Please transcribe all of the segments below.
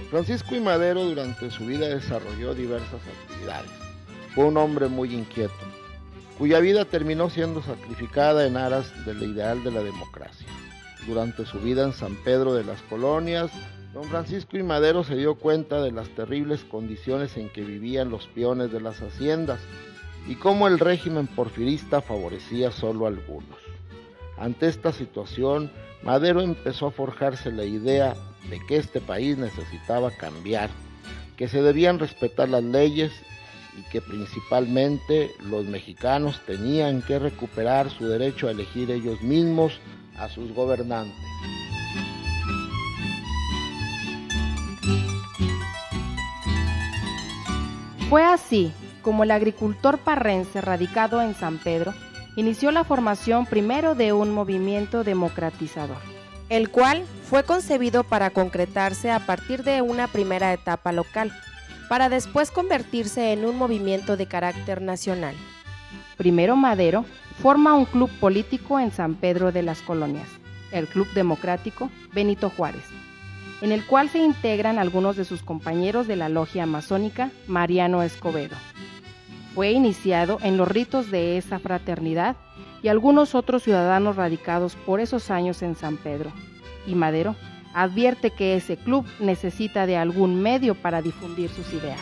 Francisco I. Madero durante su vida desarrolló diversas actividades. Fue un hombre muy inquieto, cuya vida terminó siendo sacrificada en aras del ideal de la democracia. Durante su vida en San Pedro de las Colonias, don Francisco I. Madero se dio cuenta de las terribles condiciones en que vivían los peones de las haciendas y cómo el régimen porfirista favorecía solo a algunos. Ante esta situación, Madero empezó a forjarse la idea de que este país necesitaba cambiar, que se debían respetar las leyes y que principalmente los mexicanos tenían que recuperar su derecho a elegir ellos mismos a sus gobernantes. Fue así como el agricultor parrense radicado en San Pedro inició la formación primero de un movimiento democratizador, el cual fue concebido para concretarse a partir de una primera etapa local, para después convertirse en un movimiento de carácter nacional. Primero Madero forma un club político en San Pedro de las Colonias, el Club Democrático Benito Juárez, en el cual se integran algunos de sus compañeros de la logia masónica Mariano Escobedo. Fue iniciado en los ritos de esa fraternidad y algunos otros ciudadanos radicados por esos años en San Pedro, y Madero advierte que ese club necesita de algún medio para difundir sus ideas.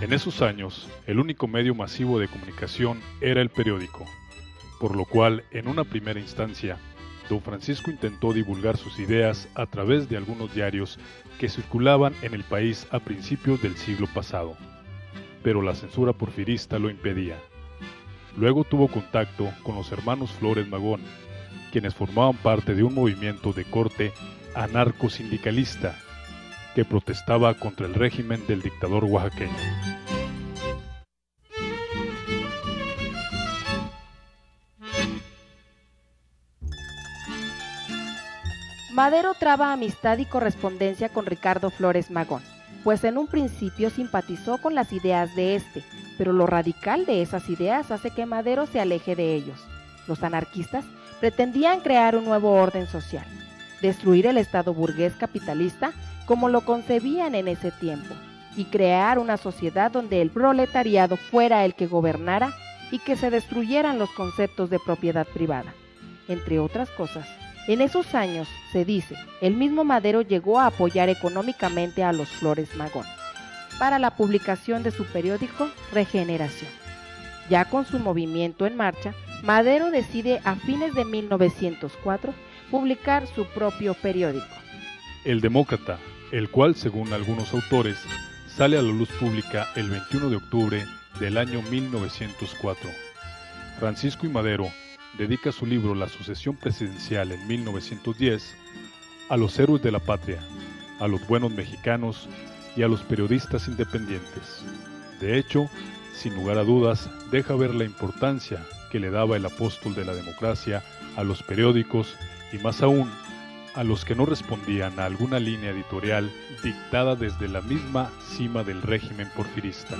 En esos años, el único medio masivo de comunicación era el periódico, por lo cual, en una primera instancia, don Francisco intentó divulgar sus ideas a través de algunos diarios que circulaban en el país a principios del siglo pasado, pero la censura porfirista lo impedía. Luego tuvo contacto con los hermanos Flores Magón, quienes formaban parte de un movimiento de corte anarcosindicalista que protestaba contra el régimen del dictador oaxaqueño. Madero traba amistad y correspondencia con Ricardo Flores Magón, pues en un principio simpatizó con las ideas de este, pero lo radical de esas ideas hace que Madero se aleje de ellos. Los anarquistas pretendían crear un nuevo orden social, destruir el Estado burgués capitalista como lo concebían en ese tiempo, y crear una sociedad donde el proletariado fuera el que gobernara y que se destruyeran los conceptos de propiedad privada. Entre otras cosas, en esos años, se dice, el mismo Madero llegó a apoyar económicamente a los Flores Magón para la publicación de su periódico Regeneración. Ya con su movimiento en marcha, Madero decide a fines de 1904 publicar su propio periódico, El Demócrata, el cual, según algunos autores, sale a la luz pública el 21 de octubre del año 1904. Francisco I. Madero dedica su libro La sucesión presidencial en 1910 a los héroes de la patria, a los buenos mexicanos y a los periodistas independientes. De hecho, sin lugar a dudas, deja ver la importancia que le daba el apóstol de la democracia a los periódicos y más aún a los que no respondían a alguna línea editorial dictada desde la misma cima del régimen porfirista.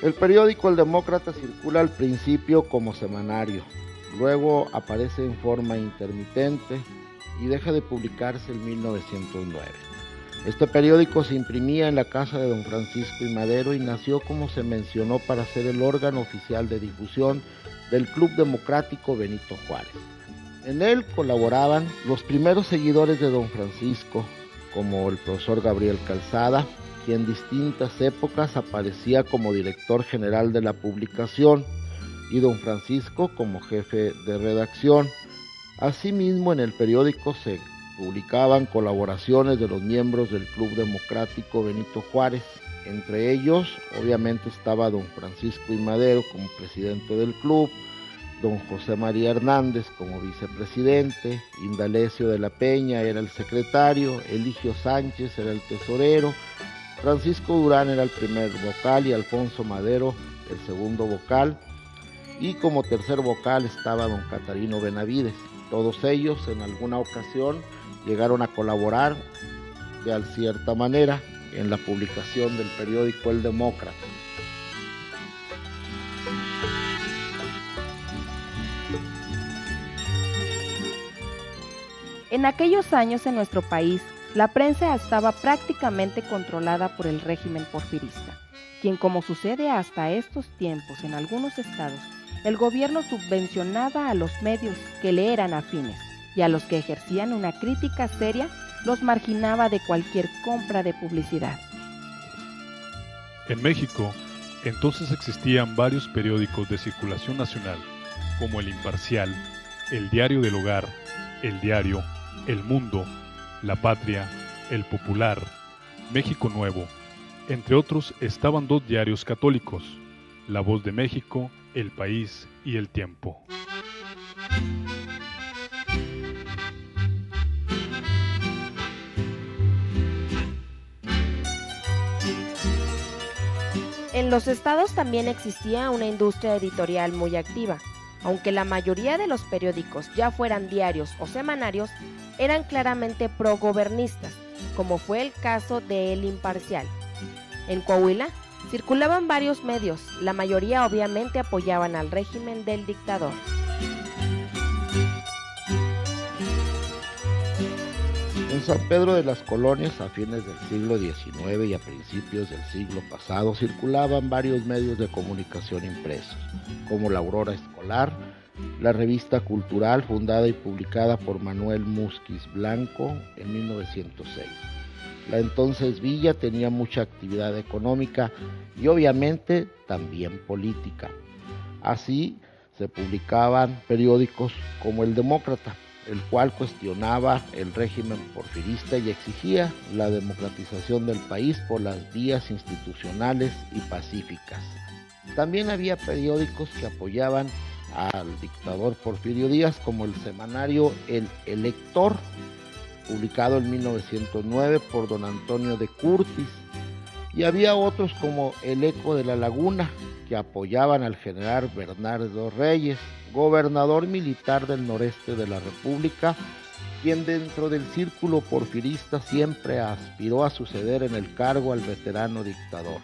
El periódico El Demócrata circula al principio como semanario, luego aparece en forma intermitente y deja de publicarse en 1909. Este periódico se imprimía en la casa de don Francisco I. Madero y nació, como se mencionó, para ser el órgano oficial de difusión del Club Democrático Benito Juárez. En él colaboraban los primeros seguidores de don Francisco, como el profesor Gabriel Calzada, quien en distintas épocas aparecía como director general de la publicación, y don Francisco como jefe de redacción. Asimismo, en el periódico se publicaban colaboraciones de los miembros del Club Democrático Benito Juárez. Entre ellos, obviamente, estaba don Francisco I. Madero como presidente del club, don José María Hernández como vicepresidente, Indalecio de la Peña era el secretario, Eligio Sánchez era el tesorero, Francisco Durán era el primer vocal y Alfonso Madero el segundo vocal, y como tercer vocal estaba don Catarino Benavides. Todos ellos en alguna ocasión llegaron a colaborar de cierta manera en la publicación del periódico El Demócrata. En aquellos años en nuestro país, la prensa estaba prácticamente controlada por el régimen porfirista, quien, como sucede hasta estos tiempos en algunos estados, el gobierno subvencionaba a los medios que le eran afines y a los que ejercían una crítica seria los marginaba de cualquier compra de publicidad. En México, entonces existían varios periódicos de circulación nacional, como El Imparcial, El Diario del Hogar, El Diario, El Mundo, La Patria, El Popular, México Nuevo. Entre otros estaban 2 diarios católicos, La Voz de México, El País y El Tiempo. En los estados también existía una industria editorial muy activa. Aunque la mayoría de los periódicos, ya fueran diarios o semanarios, eran claramente progobernistas, como fue el caso de El Imparcial. En Coahuila circulaban varios medios, la mayoría obviamente apoyaban al régimen del dictador. En San Pedro de las Colonias, a fines del siglo XIX y a principios del siglo pasado, circulaban varios medios de comunicación impresos, como La Aurora Escolar, la revista cultural fundada y publicada por Manuel Musquiz Blanco en 1906. La entonces Villa tenía mucha actividad económica y obviamente también política. Así se publicaban periódicos como El Demócrata, el cual cuestionaba el régimen porfirista y exigía la democratización del país por las vías institucionales y pacíficas. También había periódicos que apoyaban al dictador Porfirio Díaz, como el semanario El Elector, publicado en 1909 por don Antonio de Curtis, y había otros como El Eco de la Laguna, que apoyaban al general Bernardo Reyes, gobernador militar del noreste de la República, quien dentro del círculo porfirista siempre aspiró a suceder en el cargo al veterano dictador.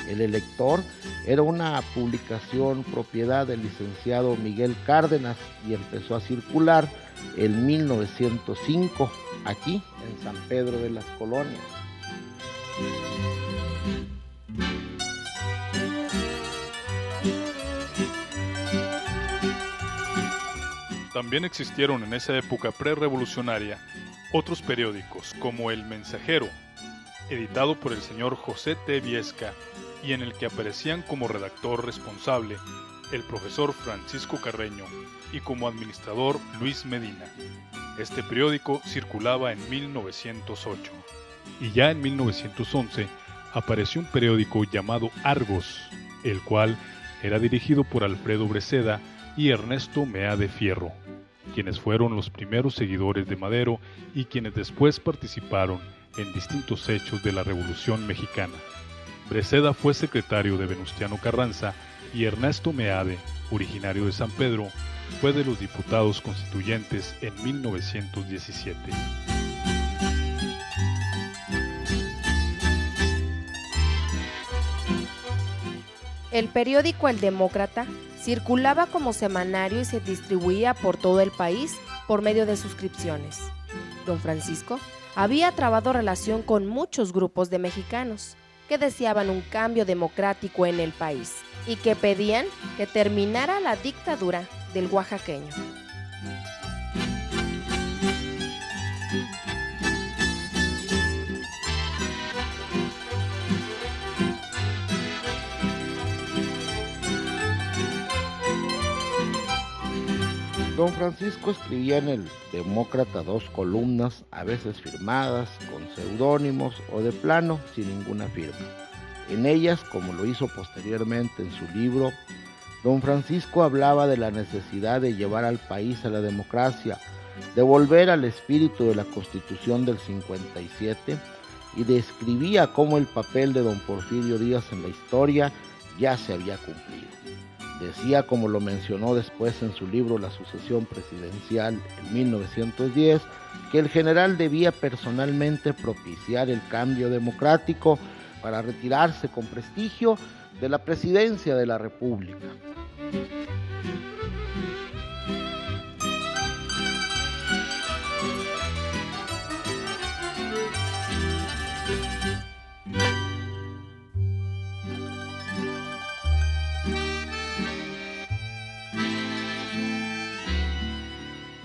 El Elector era una publicación propiedad del licenciado Miguel Cárdenas y empezó a circular en 1905 aquí en San Pedro de las Colonias. También existieron en esa época prerrevolucionaria otros periódicos como El Mensajero, editado por el señor José T. Viesca y en el que aparecían como redactor responsable el profesor Francisco Carreño y como administrador Luis Medina. Este periódico circulaba en 1908. Y ya en 1911 apareció un periódico llamado Argos, el cual era dirigido por Alfredo Breceda y Ernesto Meade Fierro, quienes fueron los primeros seguidores de Madero y quienes después participaron en distintos hechos de la Revolución Mexicana. Breceda fue secretario de Venustiano Carranza y Ernesto Meade, originario de San Pedro, fue de los diputados constituyentes en 1917. El periódico El Demócrata circulaba como semanario y se distribuía por todo el país por medio de suscripciones. Don Francisco había trabado relación con muchos grupos de mexicanos que deseaban un cambio democrático en el país y que pedían que terminara la dictadura del oaxaqueño. Don Francisco escribía en El Demócrata 2 columnas, a veces firmadas, con seudónimos o de plano, sin ninguna firma. En ellas, como lo hizo posteriormente en su libro, don Francisco hablaba de la necesidad de llevar al país a la democracia, de volver al espíritu de la Constitución del 57 y describía cómo el papel de don Porfirio Díaz en la historia ya se había cumplido. Decía, como lo mencionó después en su libro La sucesión presidencial en 1910, que el general debía personalmente propiciar el cambio democrático para retirarse con prestigio de la presidencia de la República.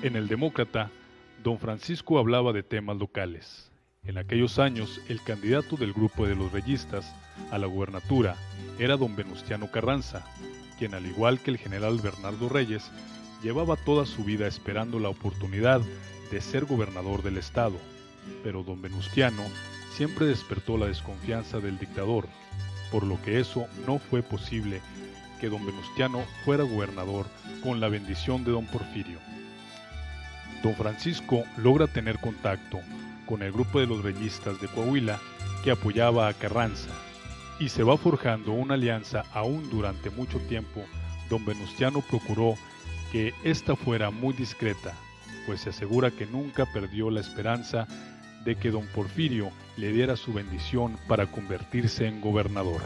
En El Demócrata, don Francisco hablaba de temas locales. En aquellos años, el candidato del grupo de los reyistas a la gubernatura era don Venustiano Carranza, quien, al igual que el general Bernardo Reyes, llevaba toda su vida esperando la oportunidad de ser gobernador del estado. Pero don Venustiano siempre despertó la desconfianza del dictador, por lo que eso no fue posible que don Venustiano fuera gobernador con la bendición de don Porfirio. Don Francisco logra tener contacto con el grupo de los reyistas de Coahuila que apoyaba a Carranza y se va forjando una alianza. Aún durante mucho tiempo, don Venustiano procuró que ésta fuera muy discreta, pues se asegura que nunca perdió la esperanza de que don Porfirio le diera su bendición para convertirse en gobernador.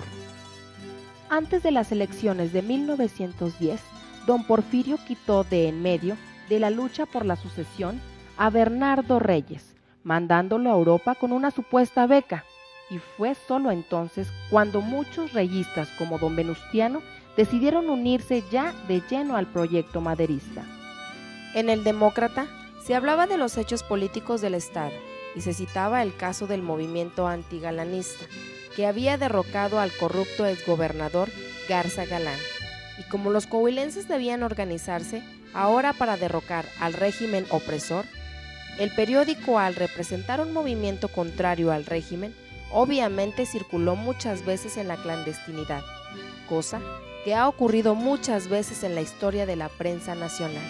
Antes de las elecciones de 1910, don Porfirio quitó de en medio de la lucha por la sucesión a Bernardo Reyes, mandándolo a Europa con una supuesta beca, y fue solo entonces cuando muchos reyistas como don Venustiano decidieron unirse ya de lleno al proyecto maderista. En El Demócrata se hablaba de los hechos políticos del Estado y se citaba el caso del movimiento antigalanista, que había derrocado al corrupto exgobernador Garza Galán, y como los coahuilenses debían organizarse ahora para derrocar al régimen opresor, el periódico, al representar un movimiento contrario al régimen, obviamente circuló muchas veces en la clandestinidad, cosa que ha ocurrido muchas veces en la historia de la prensa nacional.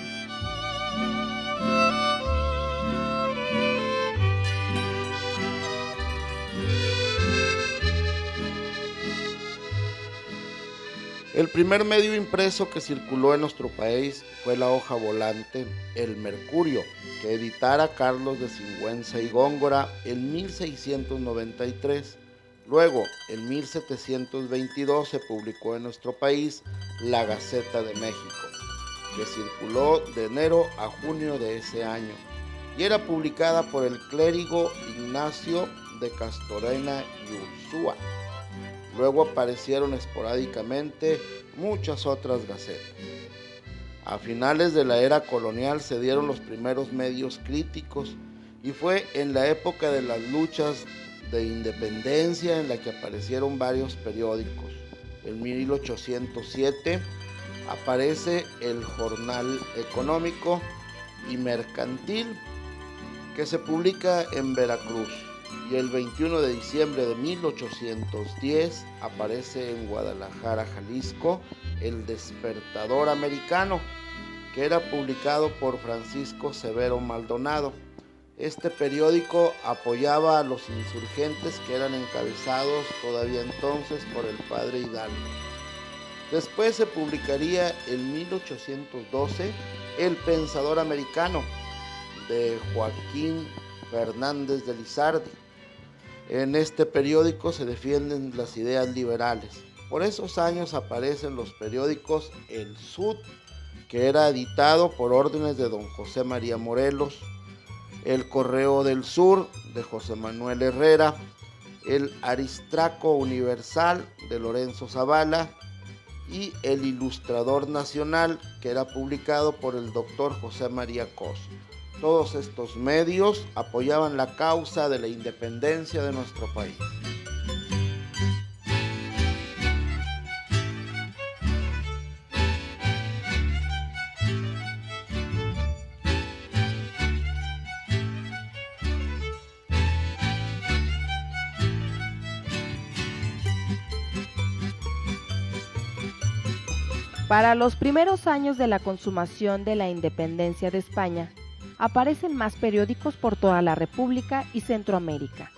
El primer medio impreso que circuló en nuestro país fue la hoja volante El Mercurio, que editara Carlos de Sigüenza y Góngora en 1693. Luego, en 1722 se publicó en nuestro país La Gaceta de México, que circuló de enero a junio de ese año y era publicada por el clérigo Ignacio de Castorena y Ursúa. Luego aparecieron esporádicamente muchas otras gacetas. A finales de la era colonial se dieron los primeros medios críticos y fue en la época de las luchas de independencia en la que aparecieron varios periódicos. En 1807 aparece el Jornal Económico y Mercantil, que se publica en Veracruz. Y el 21 de diciembre de 1810 aparece en Guadalajara, Jalisco, El Despertador Americano, que era publicado por Francisco Severo Maldonado. Este periódico apoyaba a los insurgentes que eran encabezados todavía entonces por el padre Hidalgo. Después se publicaría en 1812 El Pensador Americano, de Joaquín Fernández de Lizardi. En este periódico se defienden las ideas liberales. Por esos años aparecen los periódicos El Sud, que era editado por órdenes de don José María Morelos, El Correo del Sur, de José Manuel Herrera, El Aristarco Universal, de Lorenzo Zavala, y El Ilustrador Nacional, que era publicado por el doctor José María Cos. Todos estos medios apoyaban la causa de la independencia de nuestro país. Para los primeros años de la consumación de la independencia de España, aparecen más periódicos por toda la República y Centroamérica,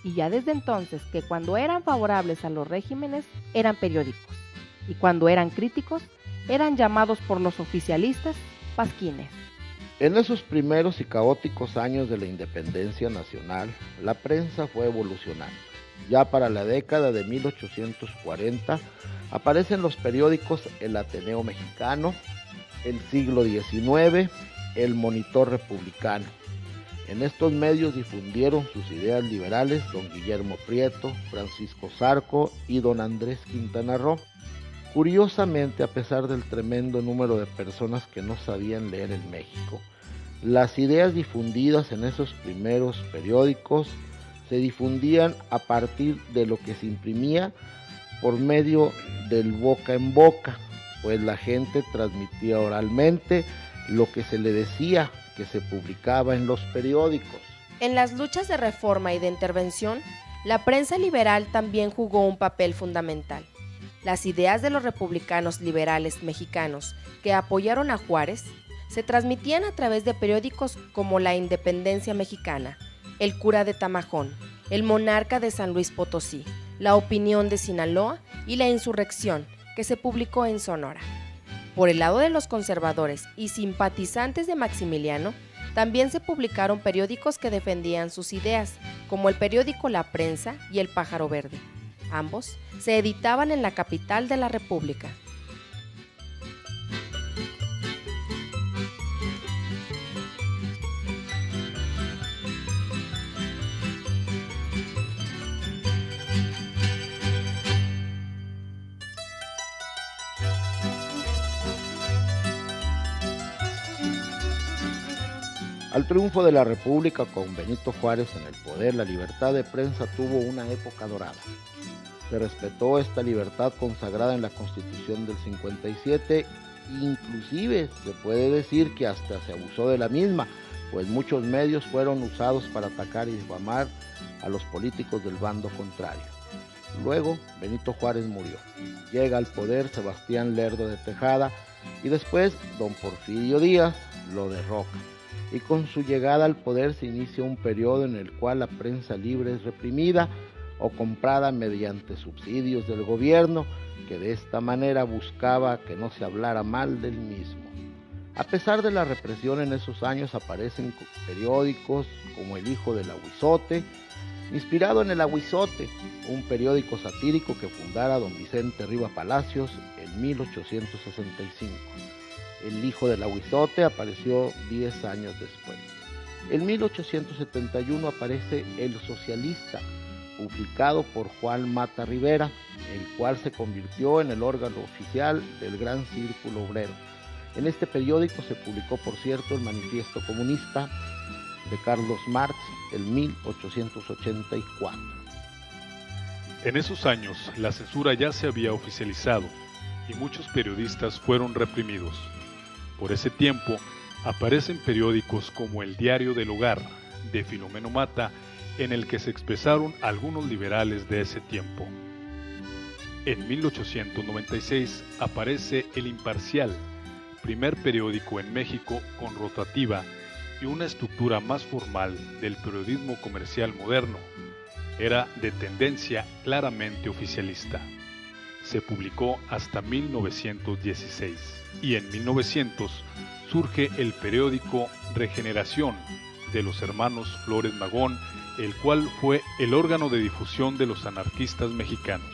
y ya desde entonces que cuando eran favorables a los regímenes eran periódicos, y cuando eran críticos eran llamados por los oficialistas pasquines. En esos primeros y caóticos años de la independencia nacional, la prensa fue evolucionando. Ya para la década de 1840 aparecen los periódicos El Ateneo Mexicano, El Siglo XIX, El Monitor Republicano. En estos medios difundieron sus ideas liberales don Guillermo Prieto, Francisco Zarco y don Andrés Quintana Roo. Curiosamente, a pesar del tremendo número de personas que no sabían leer en México, las ideas difundidas en esos primeros periódicos se difundían a partir de lo que se imprimía por medio del boca en boca, pues la gente transmitía oralmente lo que se le decía que se publicaba en los periódicos. En las luchas de reforma y de intervención, la prensa liberal también jugó un papel fundamental. Las ideas de los republicanos liberales mexicanos que apoyaron a Juárez se transmitían a través de periódicos como La Independencia Mexicana, El Cura de Tamajón, El Monarca de San Luis Potosí, La Opinión de Sinaloa y La Insurrección, que se publicó en Sonora. Por el lado de los conservadores y simpatizantes de Maximiliano, también se publicaron periódicos que defendían sus ideas, como el periódico La Prensa y El Pájaro Verde. Ambos se editaban en la capital de la República. Al triunfo de la República con Benito Juárez en el poder, la libertad de prensa tuvo una época dorada. Se respetó esta libertad consagrada en la Constitución del 57, inclusive se puede decir que hasta se abusó de la misma, pues muchos medios fueron usados para atacar y difamar a los políticos del bando contrario. Luego, Benito Juárez murió. Llega al poder Sebastián Lerdo de Tejada y después don Porfirio Díaz lo derroca. Y con su llegada al poder se inicia un periodo en el cual la prensa libre es reprimida o comprada mediante subsidios del gobierno, que de esta manera buscaba que no se hablara mal del mismo. A pesar de la represión en esos años aparecen periódicos como El Hijo del Aguizote, inspirado en El Aguizote, un periódico satírico que fundara don Vicente Riva Palacios en 1865. El Hijo del Aguizote apareció 10 años después. En 1871 aparece El Socialista, publicado por Juan Mata Rivera, el cual se convirtió en el órgano oficial del Gran Círculo Obrero. En este periódico se publicó, por cierto, el Manifiesto Comunista de Carlos Marx en 1884. En esos años, la censura ya se había oficializado y muchos periodistas fueron reprimidos. Por ese tiempo, aparecen periódicos como El Diario del Hogar, de Filomeno Mata, en el que se expresaron algunos liberales de ese tiempo. En 1896 aparece El Imparcial, primer periódico en México con rotativa y una estructura más formal del periodismo comercial moderno. Era de tendencia claramente oficialista. Se publicó hasta 1916 y en 1900 surge el periódico Regeneración de los hermanos Flores Magón, el cual fue el órgano de difusión de los anarquistas mexicanos.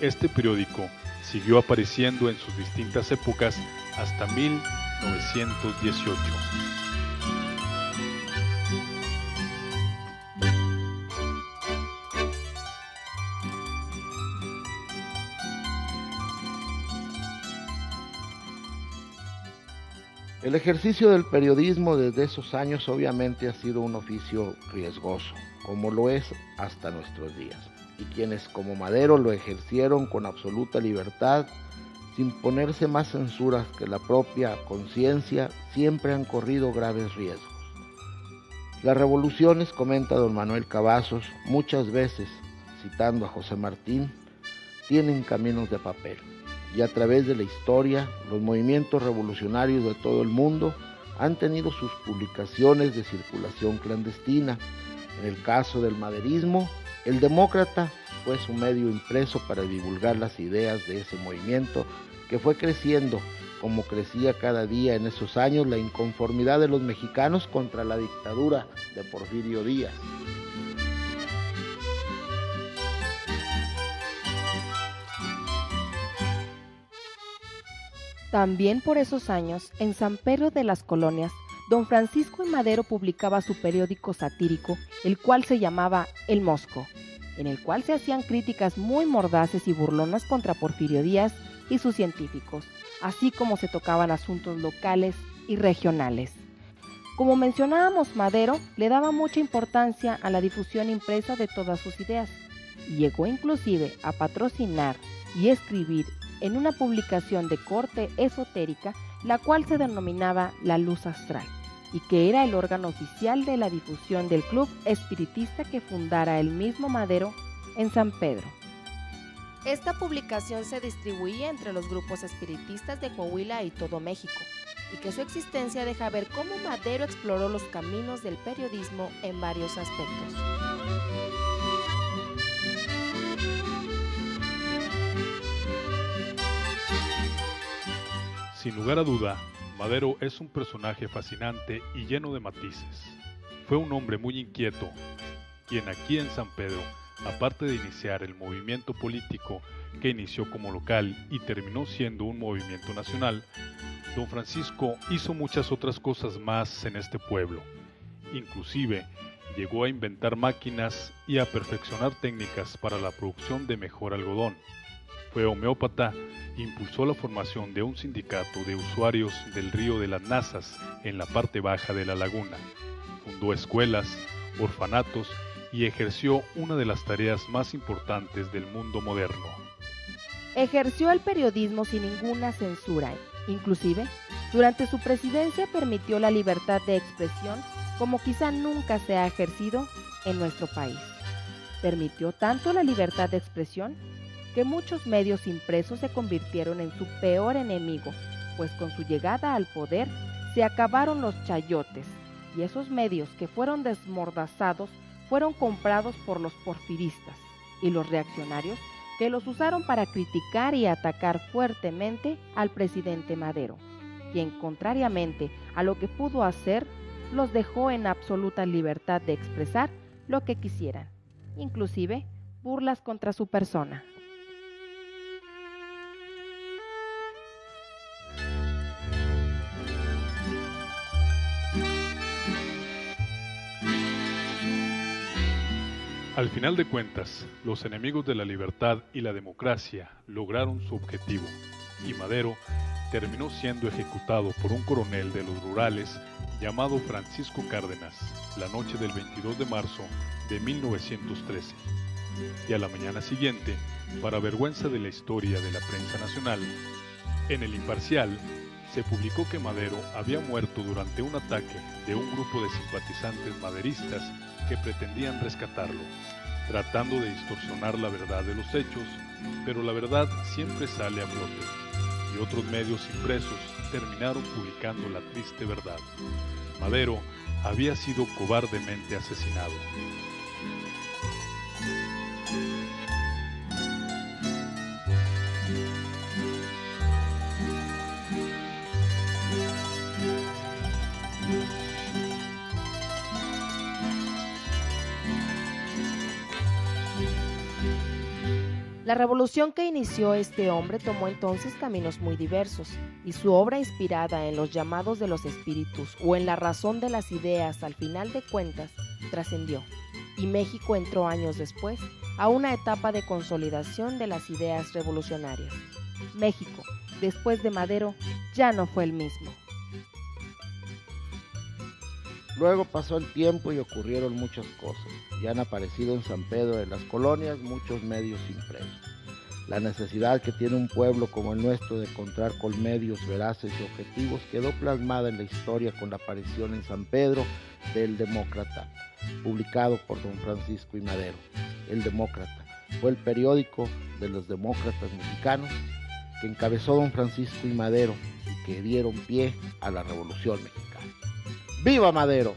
Este periódico siguió apareciendo en sus distintas épocas hasta 1918. El ejercicio del periodismo desde esos años obviamente ha sido un oficio riesgoso, como lo es hasta nuestros días, y quienes como Madero lo ejercieron con absoluta libertad, sin ponerse más censuras que la propia conciencia, siempre han corrido graves riesgos. Las revoluciones, comenta don Manuel Cavazos, muchas veces, citando a José Martín, tienen caminos de papel. Y a través de la historia, los movimientos revolucionarios de todo el mundo han tenido sus publicaciones de circulación clandestina. En el caso del maderismo, El Demócrata fue su medio impreso para divulgar las ideas de ese movimiento que fue creciendo como crecía cada día en esos años la inconformidad de los mexicanos contra la dictadura de Porfirio Díaz. También por esos años, en San Pedro de las Colonias, don Francisco I. Madero publicaba su periódico satírico, el cual se llamaba El Mosco, en el cual se hacían críticas muy mordaces y burlonas contra Porfirio Díaz y sus científicos, así como se tocaban asuntos locales y regionales. Como mencionábamos, Madero le daba mucha importancia a la difusión impresa de todas sus ideas, y llegó inclusive a patrocinar y escribir en una publicación de corte esotérica, la cual se denominaba La Luz Astral, y que era el órgano oficial de la difusión del club espiritista que fundara el mismo Madero en San Pedro. Esta publicación se distribuía entre los grupos espiritistas de Coahuila y todo México, y que su existencia deja ver cómo Madero exploró los caminos del periodismo en varios aspectos. Sin lugar a duda, Madero es un personaje fascinante y lleno de matices. Fue un hombre muy inquieto, quien aquí en San Pedro, aparte de iniciar el movimiento político que inició como local y terminó siendo un movimiento nacional, don Francisco hizo muchas otras cosas más en este pueblo. Inclusive, llegó a inventar máquinas y a perfeccionar técnicas para la producción de mejor algodón. Fue homeópata, impulsó la formación de un sindicato de usuarios del río de las Nazas en la parte baja de la laguna. Fundó escuelas, orfanatos y ejerció una de las tareas más importantes del mundo moderno. Ejerció el periodismo sin ninguna censura. Inclusive, durante su presidencia permitió la libertad de expresión como quizá nunca se ha ejercido en nuestro país. Permitió tanto la libertad de expresión que muchos medios impresos se convirtieron en su peor enemigo, pues con su llegada al poder se acabaron los chayotes, y esos medios que fueron desmordazados fueron comprados por los porfiristas y los reaccionarios que los usaron para criticar y atacar fuertemente al presidente Madero, quien, contrariamente a lo que pudo hacer, los dejó en absoluta libertad de expresar lo que quisieran, inclusive burlas contra su persona. Al final de cuentas, los enemigos de la libertad y la democracia lograron su objetivo, y Madero terminó siendo ejecutado por un coronel de los rurales llamado Francisco Cárdenas, la noche del 22 de marzo de 1913. Y a la mañana siguiente, para vergüenza de la historia de la prensa nacional, en El Imparcial se publicó que Madero había muerto durante un ataque de un grupo de simpatizantes maderistas que pretendían rescatarlo, tratando de distorsionar la verdad de los hechos, pero la verdad siempre sale a flote, y otros medios impresos terminaron publicando la triste verdad. Madero había sido cobardemente asesinado. La revolución que inició este hombre tomó entonces caminos muy diversos, y su obra, inspirada en los llamados de los espíritus o en la razón de las ideas, al final de cuentas, trascendió, y México entró años después a una etapa de consolidación de las ideas revolucionarias. México, después de Madero, ya no fue el mismo. Luego pasó el tiempo y ocurrieron muchas cosas, y han aparecido en San Pedro de las Colonias muchos medios impresos. La necesidad que tiene un pueblo como el nuestro de contar con medios veraces y objetivos quedó plasmada en la historia con la aparición en San Pedro del Demócrata, publicado por don Francisco I. Madero. El Demócrata fue el periódico de los demócratas mexicanos que encabezó don Francisco I. Madero y que dieron pie a la Revolución Mexicana. ¡Viva Madero!